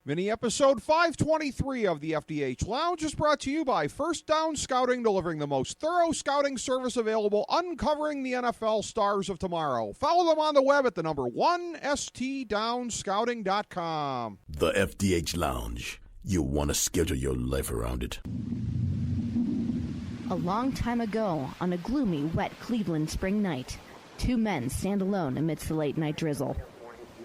Mini episode 523 of the FDH Lounge is brought to you by First Down Scouting, delivering the most thorough scouting service available, uncovering the NFL stars of tomorrow. Follow them on the web at the number 1stdownscouting.com. The FDH Lounge. You want to schedule your life around it. A long time ago, on a gloomy, wet Cleveland spring night, two men stand alone amidst the late-night drizzle.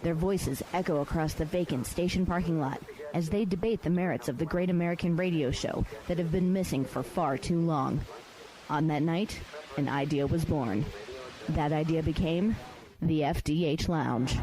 Their voices echo across the vacant station parking lot as they debate the merits of the great American radio show that have been missing for far too long. On that night, an idea was born. That idea became the FDH Lounge.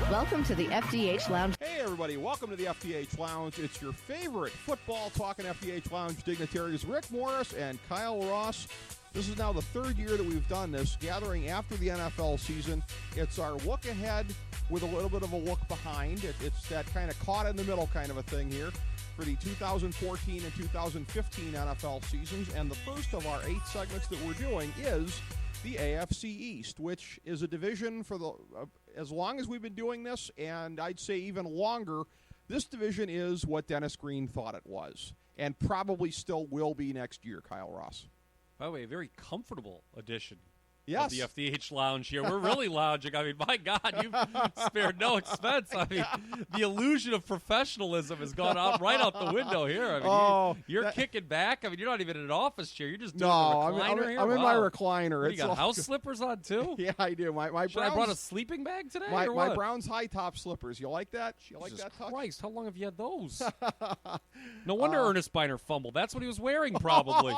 Welcome to the FDH Lounge. Hey, everybody. Welcome to the FDH Lounge. It's your favorite football talking FDH Lounge dignitaries, Rick Morris and Kyle Ross. This is now the third year that we've done this, gathering after the NFL season. It's our look ahead with a little bit of a look behind. It's that kind of caught in the middle kind of a thing here for the 2014 and 2015 NFL seasons. And the first of our 8 segments that we're doing is the AFC East, which is a division for the as long as we've been doing this, and I'd say even longer. This division is what Dennis Green thought it was, and probably still will be next year, Kyle Ross. By the way, a very comfortable edition of the FDH Lounge here. We're really lounging. I mean, my God, you've spared no expense. I mean, the illusion of professionalism has gone out right out the window here. I mean, you're kicking back. I mean, you're not even in an office chair. You're just doing a recliner here. I'm in my recliner. You got house slippers on, too? Yeah, I do. My Browns, I brought a sleeping bag today, my or what? My Browns high-top slippers. You like that? You like that touch? Christ, how long have you had those? No wonder Ernest Biner fumbled. That's what he was wearing, probably.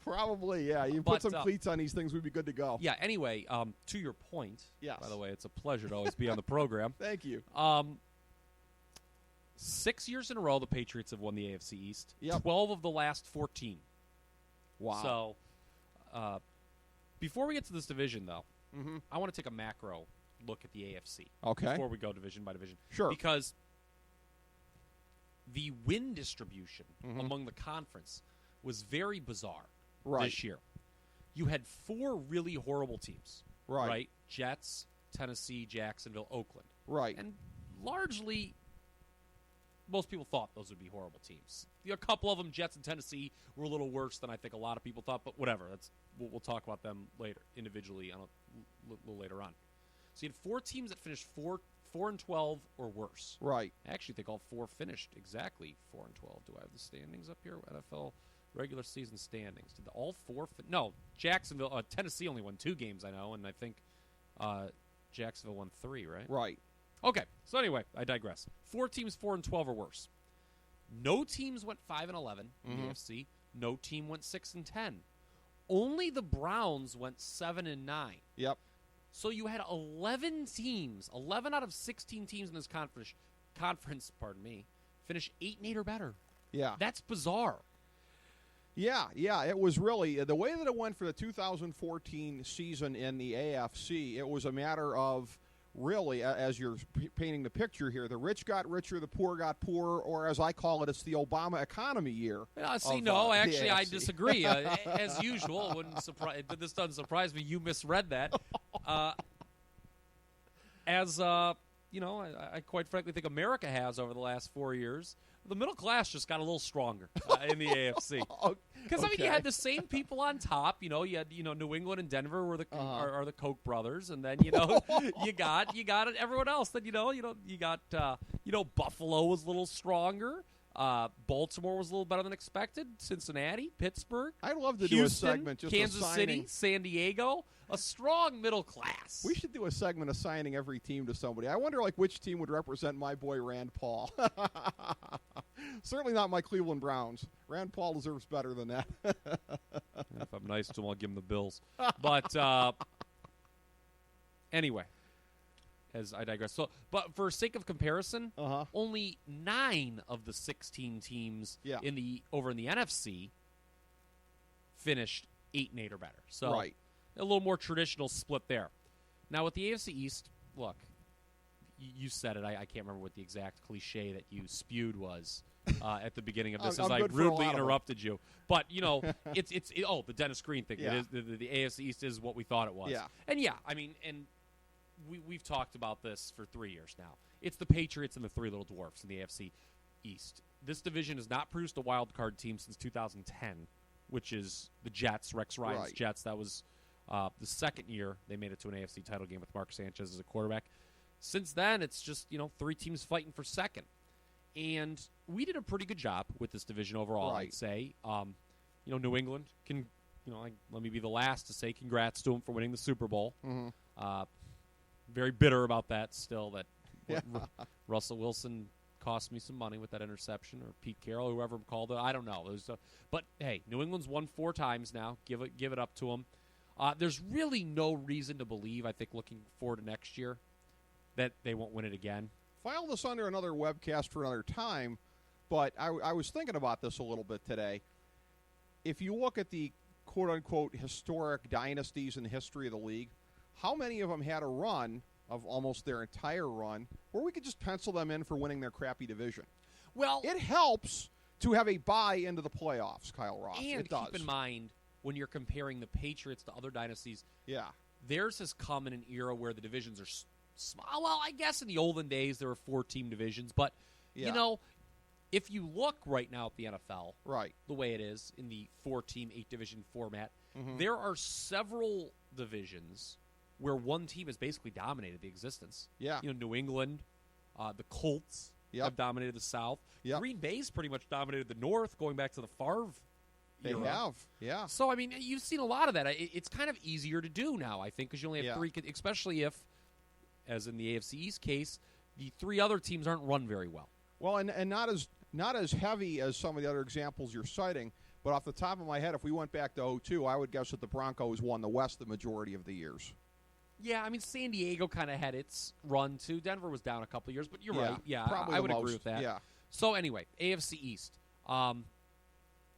Probably, yeah. You put some cleats on these things, we'd be good to go. Yeah, anyway, to your point, yes. By the way, it's a pleasure to always be on the program. Thank you. 6 years in a row, the Patriots have won the AFC East. Yep. 12 of the last 14. Wow. So, before we get to this division, though, I want to take a macro look at the AFC. Okay. Before we go division by division. Sure. Because the win distribution among the conference was very bizarre. Right. This year. You had 4 really horrible teams. Right. Jets, Tennessee, Jacksonville, Oakland. Right. And largely, most people thought those would be horrible teams. A couple of them, Jets and Tennessee, were a little worse than I think a lot of people thought, but whatever. We'll talk about them later, individually, a little later on. So you had 4 teams that finished 4-12 or worse. Right. I actually think all 4 finished exactly 4-12. Do I have the standings up here? NFL regular season standings. Did all 4? No, Jacksonville, Tennessee only won 2 games, I know, and I think Jacksonville won 3, right? Right. Okay. So anyway, I digress. 4 teams 4-12 or worse. No teams went 5-11 in the AFC. No team went 6-10. Only the Browns went 7-9. Yep. So you had 11 teams, 11 out of 16 teams in this conference, finish 8-8 or better. Yeah. That's bizarre. Yeah, it was really the way that it went for the 2014 season in the AFC. It was a matter of really, as you're painting the picture here, the rich got richer, the poor got poorer, or as I call it, it's the Obama economy year. Actually, I disagree. As usual, this doesn't surprise me. You misread that. I quite frankly think America has over the last 4 years. The middle class just got a little stronger in the AFC. Because you had the same people on top. You had New England and Denver were are the Koch brothers, and then you got everyone else. Then you got Buffalo was a little stronger. Baltimore was a little better than expected. Cincinnati, Pittsburgh, I'd love to Houston, do a segment just Kansas City, San Diego. A strong middle class. We should do a segment assigning every team to somebody. I wonder which team would represent my boy Rand Paul. Certainly not my Cleveland Browns. Rand Paul deserves better than that. If I'm nice to him, I'll give him the Bills. But anyway, as I digress. But for sake of comparison, only 9 of the 16 teams over in the NFC finished 8-8 or better. So right. A little more traditional split there. Now with the AFC East, look, you said it. I can't remember what the exact cliche that you spewed was at the beginning of this I'm as I good for a rudely lot of them. interrupted you. But, it's the Dennis Green thing. Yeah. It is, the AFC East is what we thought it was. Yeah. And, we've talked about this for 3 years now. It's the Patriots and the three little dwarfs in the AFC East. This division has not produced a wild card team since 2010, which is the Jets, Rex Ryan's Right. Jets. That was the second year they made it to an AFC title game with Mark Sanchez as a quarterback. Since then, it's just, three temes fighting for second. And we did a pretty good job with this division overall, Right. I'd say. New England can, let me be the last to say congrats to them for winning the Super Bowl. Mm-hmm. Very bitter about that still, that Yeah. Russell Wilson cost me some money with that interception, or Pete Carroll, whoever called it. I don't know. But, hey, New England's won 4 times now. Give it up to them. There's really no reason to believe, I think, looking forward to next year, that they won't win it again. File this under another webcast for another time, but I was thinking about this a little bit today. If you look at the quote-unquote historic dynasties in the history of the league, how many of them had a run of almost their entire run where we could just pencil them in for winning their crappy division? Well, it helps to have a bye into the playoffs, Kyle Ross. And it does. keep in mind, when you're comparing the Patriots to other dynasties, yeah, theirs has come in an era where the divisions are small. Well, I guess in the olden days there were 4-team divisions, but, if you look right now at the NFL, right, the way it is in the 4-team, 8-division format, mm-hmm. there are several divisions where one team has basically dominated the existence. Yeah. New England, the Colts have dominated the South. Yep. Green Bay's pretty much dominated the North, going back to the Favre They era. have, yeah. So, you've seen a lot of that. It's kind of easier to do now, I think, because you only have 3, especially if, as in the AFC East case, the 3 other teams aren't run very well. Well, and not as heavy as some of the other examples you're citing, but off the top of my head, if we went back to 2002, I would guess that the Broncos won the West the majority of the years. Yeah, San Diego kind of had its run, too. Denver was down a couple of years, but you're right. Yeah, probably I would the agree most, with that. Yeah. So, anyway, AFC East.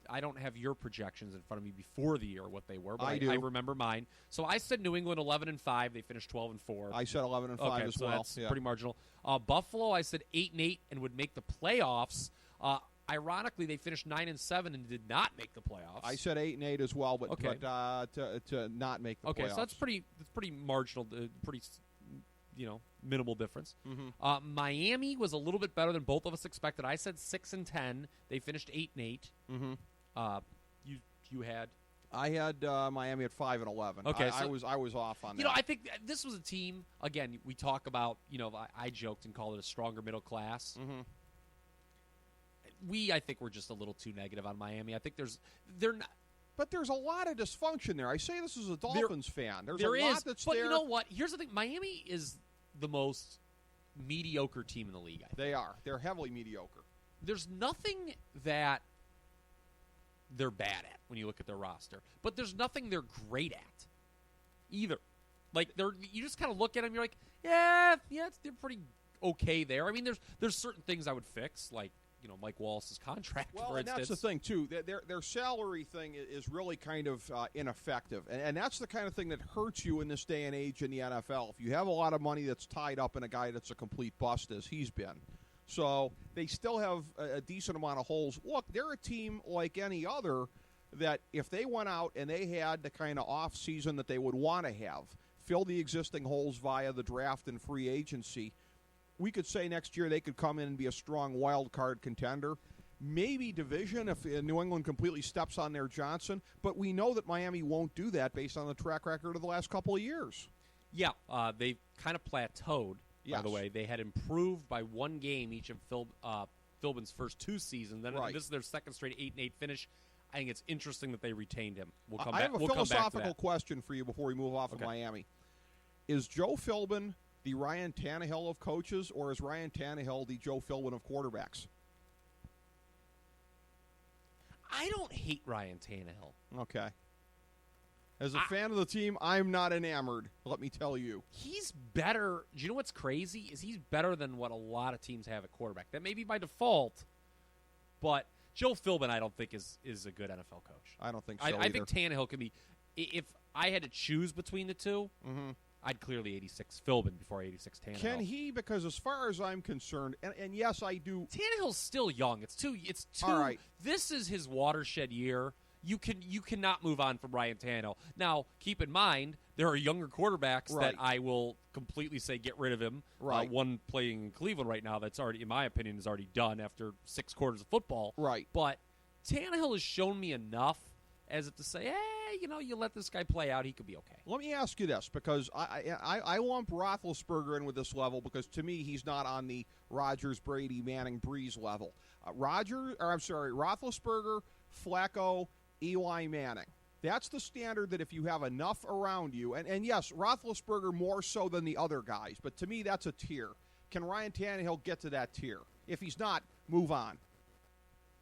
I don't have your projections in front of me before the year, what they were, but I do. I remember mine. So, I said New England 11-5. They finished 12-4. I said 11-5 okay, as so well. That's pretty marginal. Buffalo, I said 8-8 and would make the playoffs. Ironically, they finished 9-7 and did not make the playoffs. I said 8-8 as well, but Okay. to not make the playoffs. Okay, so that's pretty marginal, pretty minimal difference. Mm-hmm. Miami was a little bit better than both of us expected. I said 6-10. They finished 8-8. Mm-hmm. You had. I had Miami at 5-11. Okay, I was off on that. I think this was a team. Again, we talk about. I joked and called it a stronger middle class. Mm-hmm. I think we're just a little too negative on Miami. I think they're not. But there's a lot of dysfunction there. I say this as a Dolphins fan. There's there a lot is, that's but there. you know what? Here's the thing. Miami is the most mediocre team in the league, I think. They are. They're heavily mediocre. There's nothing that they're bad at when you look at their roster, but there's nothing they're great at either. Like you just kind of look at them, you're like, yeah, they're pretty okay there. There's certain things I would fix, like Mike Wallace's contract. Well, for and instance. that's the thing too. Their salary thing is really kind of ineffective, and that's the kind of thing that hurts you in this day and age in the NFL. If you have a lot of money that's tied up in a guy that's a complete bust, as he's been. So they still have a decent amount of holes. Look, they're a team like any other that if they went out and they had the kind of off season that they would want to have, fill the existing holes via the draft and free agency, we could say next year they could come in and be a strong wild card contender. Maybe division if New England completely steps on their Johnson, but we know that Miami won't do that based on the track record of the last couple of years. Yeah, they've kind of plateaued. Yes. By the way, they had improved by 1 game each of Philbin's first 2 seasons. Then right. This is their second straight 8-8 finish. I think it's interesting that they retained him. We'll come I back. have a we'll philosophical come back to that. question for you before we move off of Miami. Is Joe Philbin the Ryan Tannehill of coaches, or is Ryan Tannehill the Joe Philbin of quarterbacks? I don't hate Ryan Tannehill. Okay. As a fan of the team, I'm not enamored, let me tell you. He's better. Do you know what's crazy? Is he's better than what a lot of teams have at quarterback. That may be by default, but Joe Philbin I don't think is a good NFL coach. I don't think so I either. think Tannehill can be. If I had to choose between the two, I'd clearly 86 Philbin before 86 Tannehill. Can he? Because as far as I'm concerned, and yes, I do. Tannehill's still young. It's too. All right. This is his watershed year. You cannot move on from Ryan Tannehill. Now, keep in mind there are younger quarterbacks that I will completely say get rid of him. Right. One playing in Cleveland right now that's already, in my opinion, is already done after 6 quarters of football. Right. But Tannehill has shown me enough as if to say, you let this guy play out, he could be okay. Let me ask you this, because I lump Roethlisberger in with this level because to me he's not on the Rodgers, Brady, Manning, Breeze level. Roethlisberger, Flacco, Eli Manning. That's the standard that if you have enough around you, and yes, Roethlisberger more so than the other guys, but to me that's a tier. Can Ryan Tannehill get to that tier? If he's not, move on.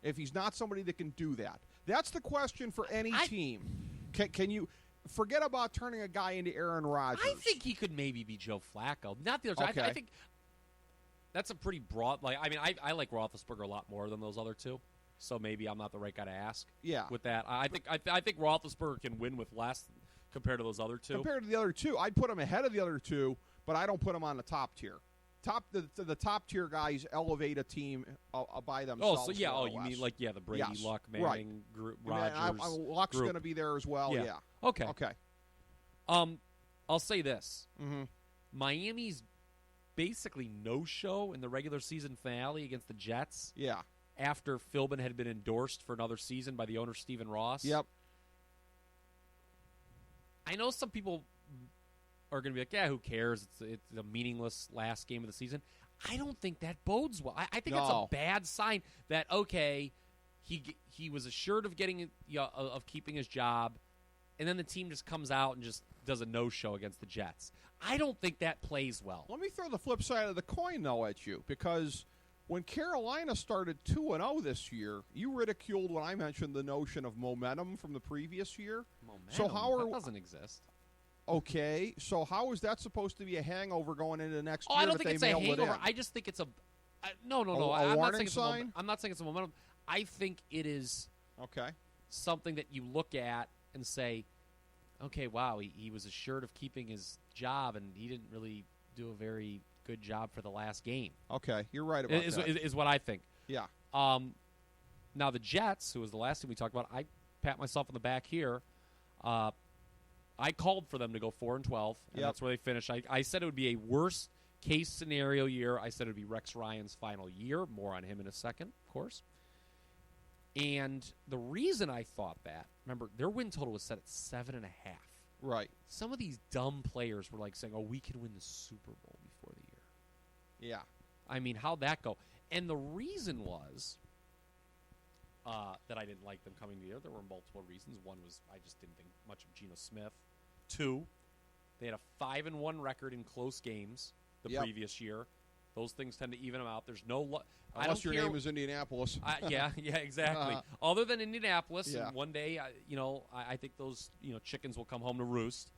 If he's not somebody that can do that. That's the question for any team. Can you forget about turning a guy into Aaron Rodgers? I think he could maybe be Joe Flacco. Not the other. Okay. I think that's a pretty broad. I like Roethlisberger a lot more than those other two. So maybe I'm not the right guy to ask. Yeah. With that, I think Roethlisberger can win with less compared to those other two. Compared to the other two, I'd put him ahead of the other two, but I don't put him on the top tier. The top tier guys elevate a team by themselves. You mean the Brady, yes. Luck, Manning, group, Rodgers. Luck's going to be there as well. Yeah. Okay. I'll say this: mm-hmm. Miami's basically no-show in the regular season finale against the Jets. Yeah. After Philbin had been endorsed for another season by the owner Stephen Ross. Yep. I know some people are going to be like, yeah, who cares? It's a meaningless last game of the season. I don't think that bodes well. I think that's a bad sign that, okay, he was assured of of keeping his job, and then the team just comes out and just does a no-show against the Jets. I don't think that plays well. Let me throw the flip side of the coin, though, at you, because when Carolina started 2-0 this year, you ridiculed when I mentioned the notion of momentum from the previous year. That doesn't exist. Okay, so how is that supposed to be a hangover going into the next year? I don't think it's a hangover. I just think it's a no. A warning sign? I'm not saying it's a momentum. I think it is something that you look at and say, okay, wow, he was assured of keeping his job, and he didn't really do a very good job for the last game. Okay, you're right about that. Is what I think. Yeah. Now the Jets, who was the last team we talked about, I pat myself on the back here. I called for them to go 4-12, and that's where they finished. I said it would be a worst-case scenario year. I said it would be Rex Ryan's final year. More on him in a second, of course. And the reason I thought that, remember, their win total was set at 7.5. Right. Some of these dumb players were like saying, we can win the Super Bowl before the year. Yeah. I mean, how'd that go? And the reason was that I didn't like them coming to the year. There were multiple reasons. One was I just didn't think much of Geno Smith. 2, they had a 5-1 record in close games the previous year. Those things tend to even them out. There's no unless your name is Indianapolis. Yeah, exactly. Other than Indianapolis, and one day, I think those chickens will come home to roost.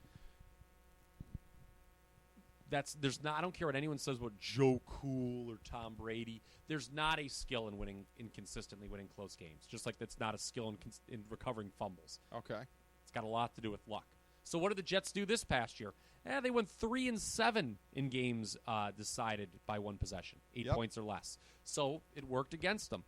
I don't care what anyone says about Joe Cool or Tom Brady. There's not a skill in consistently winning close games. Just like that's not a skill in recovering fumbles. Okay. It's got a lot to do with luck. So what did the Jets do this past year? They went 3-7 in games decided by one possession, 8 points or less. So it worked against them.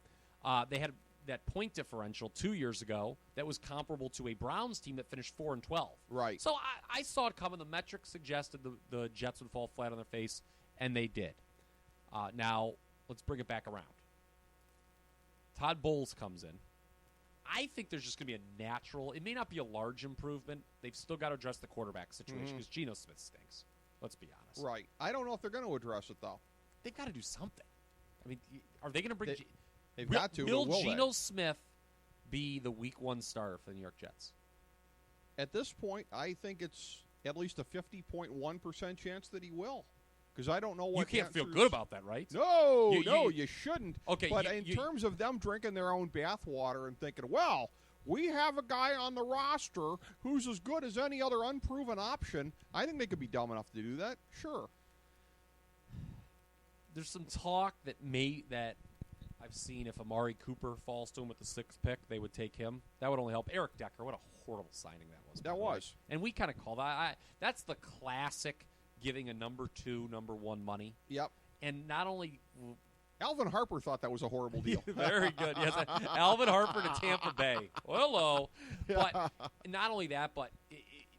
They had that point differential 2 years ago that was comparable to a Browns team that finished 4-12. Right. So I saw it coming. The metrics suggested the Jets would fall flat on their face, and they did. Now, let's bring it back around. Todd Bowles comes in. I think there's just going to be a natural – it may not be a large improvement. They've still got to address the quarterback situation because Geno Smith stinks. Let's be honest. Right. I don't know if they're going to address it, though. They've got to do something. I mean, are they going to bring They've got to. Will Geno Smith be the Week 1 starter for the New York Jets? At this point, I think it's at least a 50.1% chance that he will. Because I don't know what you can't feel good about that, right? No, you shouldn't. Okay, but in terms of them drinking their own bathwater and thinking, well, we have a guy on the roster who's as good as any other unproven option, I think they could be dumb enough to do that. Sure. There's some talk that I've seen if Amari Cooper falls to him with the 6th pick, they would take him. That would only help. Eric Decker, what a horrible signing that was. That was. And we kind of call that. That's the classic giving a number 2, number 1 money. Yep. And not only. Alvin Harper thought that was a horrible deal. Very good. Yes, Alvin Harper to Tampa Bay. Hello. But not only that, but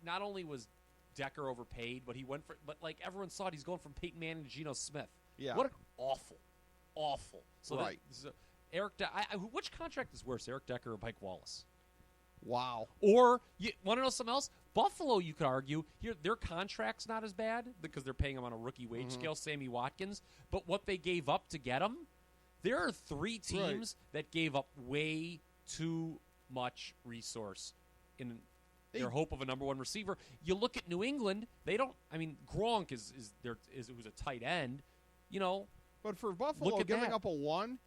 not only was Decker overpaid, but he went for. But like everyone saw it, he's going from Peyton Manning to Geno Smith. Yeah. What an awful. So right. Which contract is worse, Eric Decker or Mike Wallace? Wow. Or you want to know something else? Buffalo, you could argue, their contract's not as bad because they're paying him on a rookie wage scale, Sammy Watkins. But what they gave up to get him, there are 3 teams that gave up way too much resource in their hope of a number 1 receiver. You look at New England; they don't. I mean, Gronk is who's a tight end, you know. But for Buffalo, giving up a 1.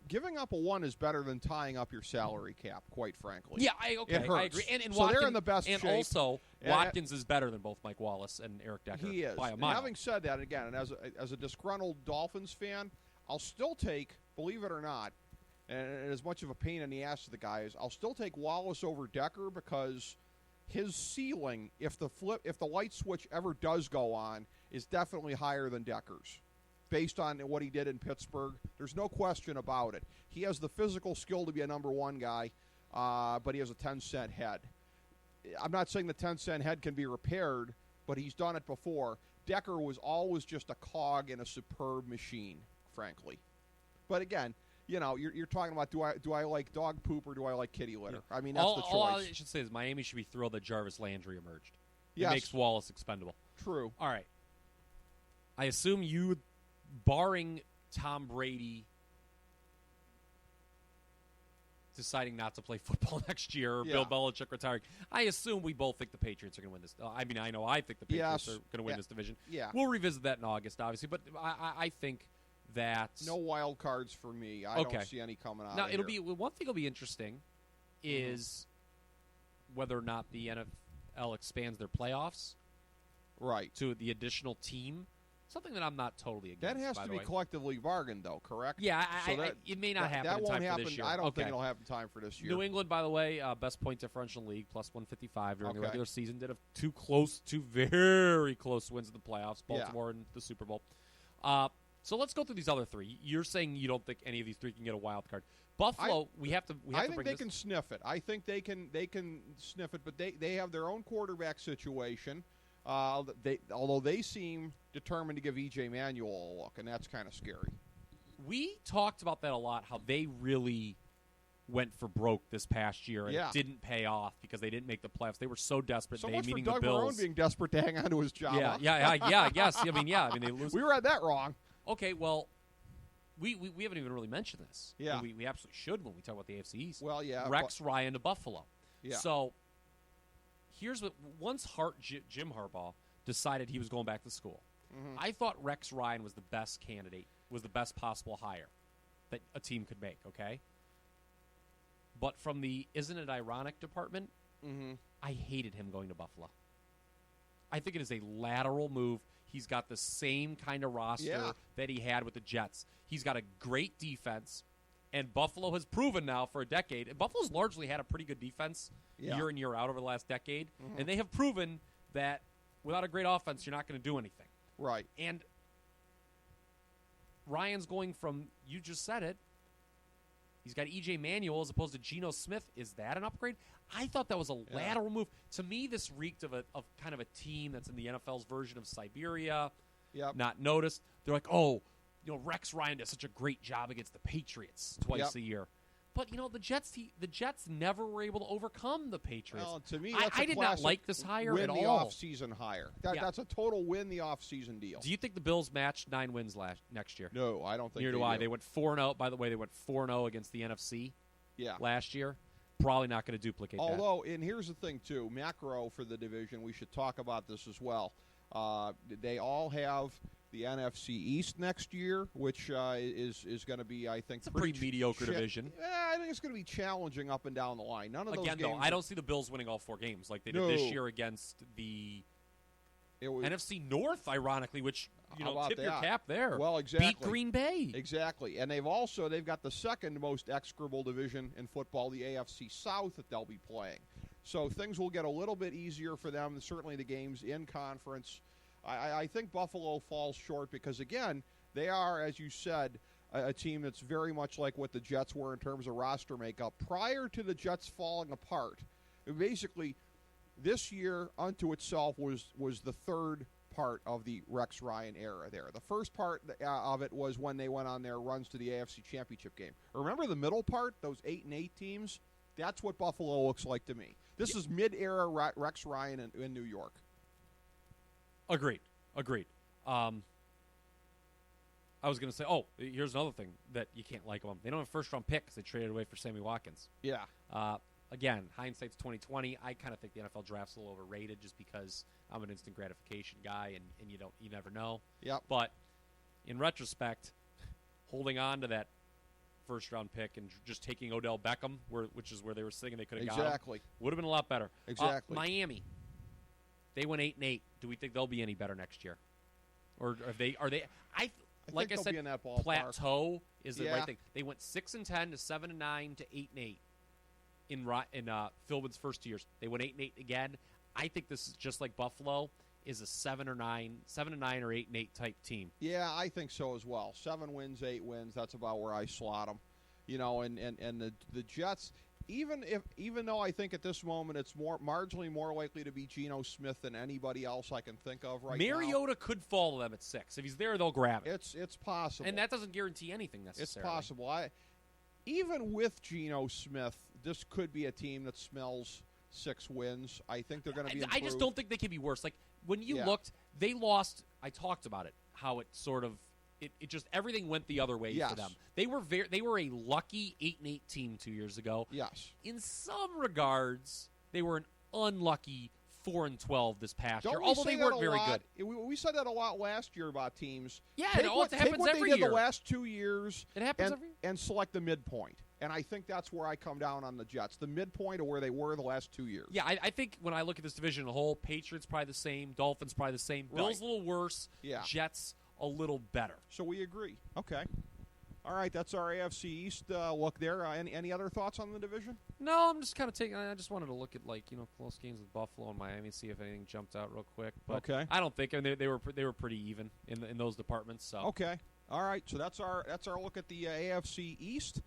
Giving up a 1 is better than tying up your salary cap, quite frankly. Yeah, I agree. And so Watkins, they're in the best shape. And also, Watkins is better than both Mike Wallace and Eric Decker. He is. By a mile. Having said that, again, and as a disgruntled Dolphins fan, I'll still take, believe it or not, and as much of a pain in the ass to the guy is, I'll still take Wallace over Decker because his ceiling, if the light switch ever does go on, is definitely higher than Decker's. Based on what he did in Pittsburgh, there's no question about it. He has the physical skill to be a number 1 guy, but he has a 10-cent head. I'm not saying the 10-cent head can be repaired, but he's done it before. Decker was always just a cog in a superb machine, frankly. But again, you know, you're talking about do I like dog poop or do I like kitty litter? I mean, that's the choice. All I should say is Miami should be thrilled that Jarvis Landry emerged. Yes. It makes Wallace expendable. True. All right. I assume you, barring Tom Brady deciding not to play football next year or Bill Belichick retiring, I assume we both think the Patriots are going to win this. I mean, I know I think the Patriots are going to win this division. Yeah. We'll revisit that in August, obviously, but I think that no wild cards for me. I don't see any coming out. Now, of here. one thing will be interesting is whether or not the NFL expands their playoffs to the additional team. Something that I'm not totally against. That has to be collectively bargained, though, correct? Yeah, it may not happen that in won't time happen. for this year. I don't think it'll happen in time for this year. New England, by the way, best point differential in the league, plus 155 during the regular season. Did have two very close wins in the playoffs, Baltimore and the Super Bowl. So let's go through these other 3. You're saying you don't think any of these 3 can get a wild card. Buffalo, I think they can sniff it. I think they can sniff it, but they have their own quarterback situation. Although they seem determined to give E.J. Manuel a look, and that's kind of scary. We talked about that a lot, how they really went for broke this past year and it didn't pay off because they didn't make the playoffs. They were so desperate. So they much meeting for Doug the Bills. Marrone being desperate to hang on to his job. I guess. I mean, they lose. We read that wrong. Okay, well, we haven't even really mentioned this. Yeah. We absolutely should when we talk about the AFC East. Well, yeah. Rex Ryan to Buffalo. Yeah. So here's what once Jim Harbaugh decided he was going back to school. I thought Rex Ryan was the best candidate, was the best possible hire that a team could make, okay? But from the isn't it ironic department, I hated him going to Buffalo. I think it is a lateral move. He's got the same kind of roster that he had with the Jets. He's got a great defense, and Buffalo has proven now for a decade. And Buffalo's largely had a pretty good defense year in, year out over the last decade, and they have proven that without a great offense, you're not going to do anything. Right. And Ryan's going from, you just said it, he's got E.J. Manuel as opposed to Geno Smith. Is that an upgrade? I thought that was a lateral move. To me, this reeked of kind of a team that's in the NFL's version of Siberia, not noticed. They're like, Rex Ryan does such a great job against the Patriots twice a year. But, the Jets never were able to overcome the Patriots. Well, to me, that's I did not like this hire at all. Win the off-season hire. That's a total win the off-season deal. Do you think the Bills matched 9 wins next year? No, I don't think Neither do I. They went 4-0. By the way, they went 4-0 against the NFC last year. Probably not going to duplicate that. Although, and here's the thing, too. Macro for the division, we should talk about this as well. They all have the NFC East next year, which is going to be, I think, it's a pretty mediocre division. I think it's going to be challenging up and down the line. None of those games. Though, I don't see the Bills winning all 4 games like they did this year against the NFC North, ironically, which tip your cap there. Well, exactly. Beat Green Bay. Exactly, and they've got the second most execrable division in football, the AFC South, that they'll be playing. So things will get a little bit easier for them, certainly the games in conference. I think Buffalo falls short because, again, they are, as you said, a team that's very much like what the Jets were in terms of roster makeup. Prior to the Jets falling apart, basically this year unto itself was the third part of the Rex Ryan era there. The first part of it was when they went on their runs to the AFC Championship game. Remember the middle part, those 8-8 teams? That's what Buffalo looks like to me. This is mid-era Rex Ryan in New York. Agreed. I was going to say, here's another thing that you can't like them. They don't have a first-round pick because they traded away for Sammy Watkins. Yeah. Again, hindsight's 2020. I kind of think the NFL draft's a little overrated just because I'm an instant gratification guy, and you never know. Yep. But in retrospect, holding on to that first-round pick and just taking Odell Beckham, which is where they were thinking they could have got him, would have been a lot better. Exactly. Miami, they went 8-8. Do we think they'll be any better next year, or are they? Like I said, in that ballpark. Plateau is the right thing. They went 6-10 to 7-9 to 8-8 in Philbin's first 2 years. They went 8-8 again. I think this is just like Buffalo is a 7-9 or 8-8 type team. Yeah, I think so as well. 7 wins, 8 wins. That's about where I slot them. And the Jets. Even though I think at this moment it's marginally more likely to be Geno Smith than anybody else I can think of right now. Mariota could fall to them at 6. If he's there, they'll grab it. It's possible. And that doesn't guarantee anything necessarily. It's possible. Even with Geno Smith, this could be a team that smells 6 wins. I think they're going to be improved. I just don't think they can be worse. Like, when you looked, they lost. I talked about it, how it sort of it just everything went the other way for them. They were a lucky 8-8 team 2 years ago. Yes. In some regards, they were an unlucky 4-12 this past year, although they weren't very good. We said that a lot last year about teams. Yeah, it happens every year. Take what they did the last 2 years. It happens every year. And select the midpoint. And I think that's where I come down on the Jets, the midpoint of where they were the last 2 years. Yeah, I think when I look at this division as a whole, Patriots probably the same, Dolphins probably the same, Bills a little worse, Jets a little better. So we agree. Okay. All right, that's our AFC East look there. Any other thoughts on the division? No, I'm just kind of taking. I just wanted to look at close games with Buffalo and Miami, see if anything jumped out real quick. But okay. I don't think. I mean, they were pretty even in those departments. So okay. All right. So that's our look at the AFC East.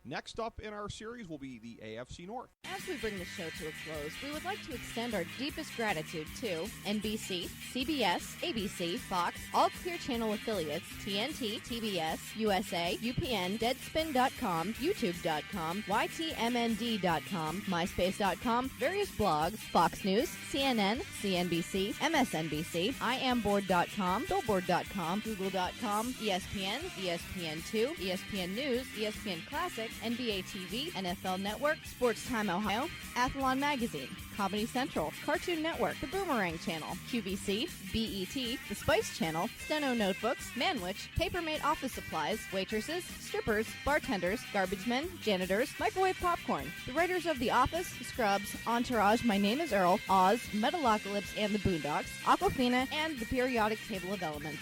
Next up in our series will be the AFC North. As we bring the show to a close, we would like to extend our deepest gratitude to NBC, CBS, ABC, Fox, all Clear Channel affiliates, TNT, TBS, USA, UPN, Deadspin.com, YouTube.com, YTMND.com, MySpace.com, various blogs, Fox News, CNN, CNBC, MSNBC, IamBoard.com, Billboard.com, Google.com, ESPN, ESPN2, ESPN News, ESPN Classic, NBA TV, NFL Network, Sports Time Ohio, Athlon Magazine, Comedy Central, Cartoon Network, The Boomerang Channel, QVC, BET, The Spice Channel, Steno Notebooks, Manwich, Papermate Office Supplies, waitresses, strippers, bartenders, garbage men, janitors, microwave popcorn, the writers of The Office, Scrubs, Entourage, My Name is Earl, Oz, Metalocalypse and the Boondocks, Aquafina, and the Periodic Table of Elements.